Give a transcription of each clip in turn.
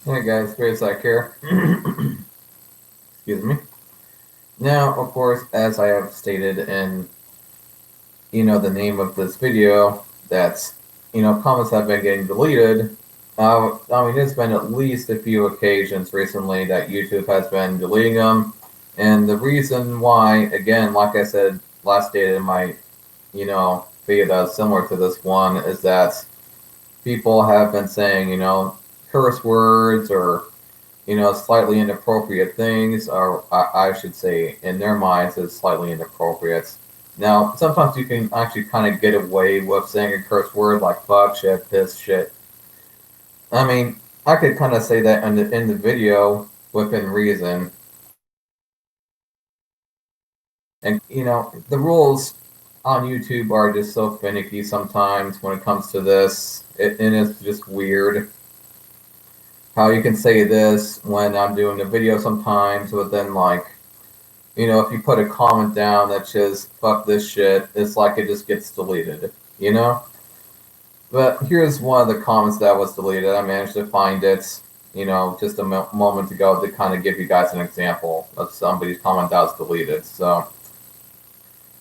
Hey guys, Spacesack here. Excuse me. Now, of course, as I have stated in the name of this video, that comments have been getting deleted. It's been at least a few occasions recently that YouTube has been deleting them, and the reason why, again, like I said last stated in my video that was similar to this one, is that people have been saying curse words or slightly inappropriate things, or I should say, in their minds, is slightly inappropriate. Now, sometimes you can actually kind of get away with saying a curse word like fuck, shit, piss, shit. I mean, I could kind of say that in the video within reason. And, the rules on YouTube are just so finicky sometimes when it comes to this. And it's just weird how you can say this when I'm doing a video sometimes, but then, like, if you put a comment down that says "fuck this shit," it's like it just gets deleted, you know. But here's one of the comments that was deleted. I managed to find it, just a moment ago to kind of give you guys an example of somebody's comment that was deleted. So,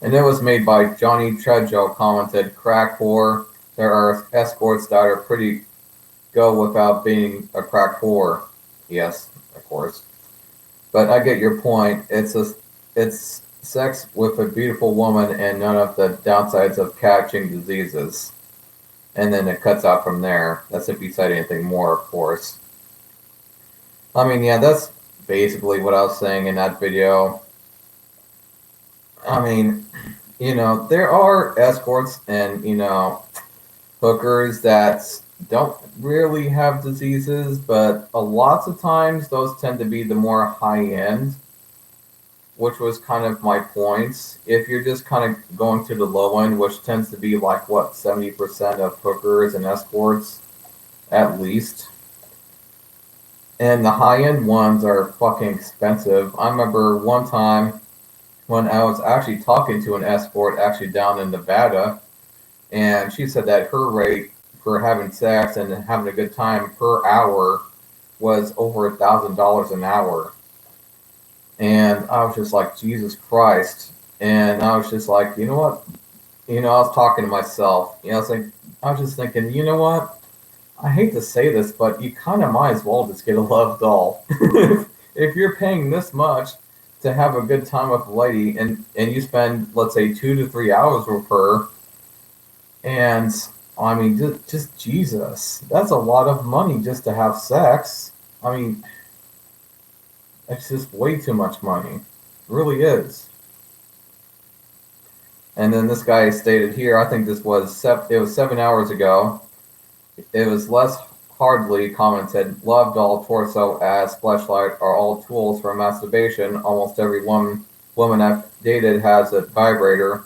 and it was made by Johnny Trejo. Commented, "Crack whore. There are escorts that are pretty go without being a crack whore." Yes, of course. But I get your point. It's sex with a beautiful woman and none of the downsides of catching diseases. And then it cuts out from there. That's if you said anything more, of course. I mean, yeah, that's basically what I was saying in that video. I mean, there are escorts and, hookers that don't really have diseases, but a lots of times those tend to be the more high end, which was kind of my point. If you're just kind of going to the low end, which tends to be like what 70% of hookers and escorts, at least, and the high end ones are fucking expensive. I remember one time when I was actually talking to an escort actually down in Nevada, and she said that her rate for having sex and having a good time per hour was over $1,000 an hour. And I was just like, Jesus Christ. And I was just like, you know what? I was talking to myself. I was just thinking, you know what? I hate to say this, but you kind of might as well just get a love doll. If you're paying this much to have a good time with a lady, and you spend, let's say, 2 to 3 hours with her, and I mean, just Jesus, that's a lot of money just to have sex. I mean, it's just way too much money. It really is. And then this guy stated here, I think it was 7 hours ago. It was less hardly commented, love doll, torso, ass, fleshlight are all tools for masturbation. Almost every woman I've dated has a vibrator.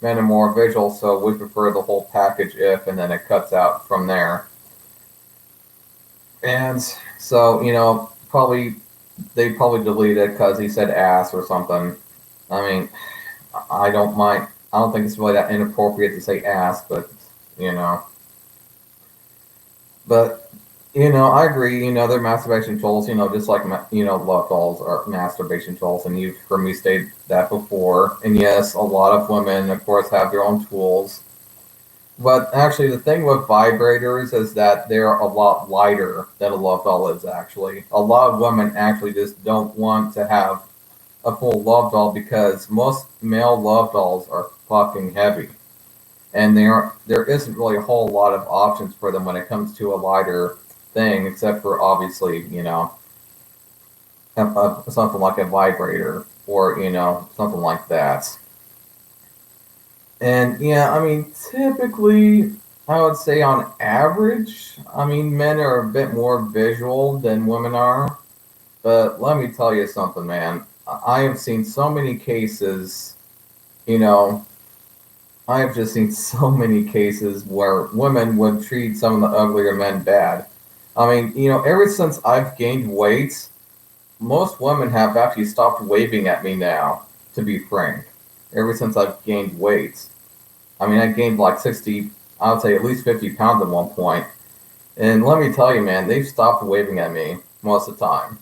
Men are more visual, so we prefer the whole package if, and then it cuts out from there. And so, they probably deleted it because he said ass or something. I mean, I don't mind. I don't think it's really that inappropriate to say ass, but you know, but I agree. They're masturbation tools. Just like love dolls are masturbation tools, and you've heard me state that before. And yes, a lot of women, of course, have their own tools. But actually, the thing with vibrators is that they're a lot lighter than a love doll is. Actually, a lot of women actually just don't want to have a full love doll because most male love dolls are fucking heavy, and there isn't really a whole lot of options for them when it comes to a lighter thing, except for obviously something like a vibrator or something like that. And yeah, I mean, typically, I would say on average, I mean, men are a bit more visual than women are. But let me tell you something, man. I have seen so many cases, you know, I have just seen so many cases where women would treat some of the uglier men bad. I mean, ever since I've gained weight, most women have actually stopped waving at me now, to be frank. Ever since I've gained weight. I mean, I gained like 60, I would say at least 50 pounds at one point. And let me tell you, man, they've stopped waving at me most of the time,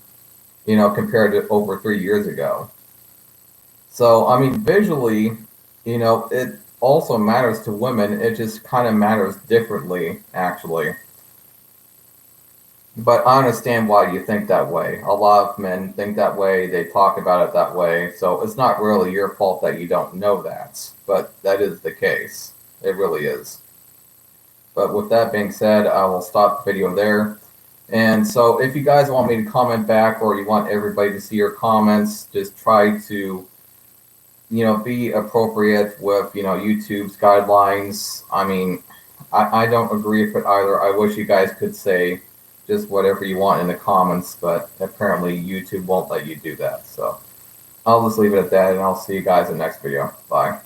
compared to over 3 years ago. So, I mean, visually, it also matters to women. It just kind of matters differently, actually. But I understand why you think that way. A lot of men think that way. They talk about it that way. So it's not really your fault that you don't know that. But that is the case. It really is. But with that being said, I will stop the video there. And so if you guys want me to comment back or you want everybody to see your comments, just try to, be appropriate with, YouTube's guidelines. I mean, I don't agree with it either. I wish you guys could say just whatever you want in the comments, but apparently YouTube won't let you do that. So I'll just leave it at that, and I'll see you guys in the next video. Bye.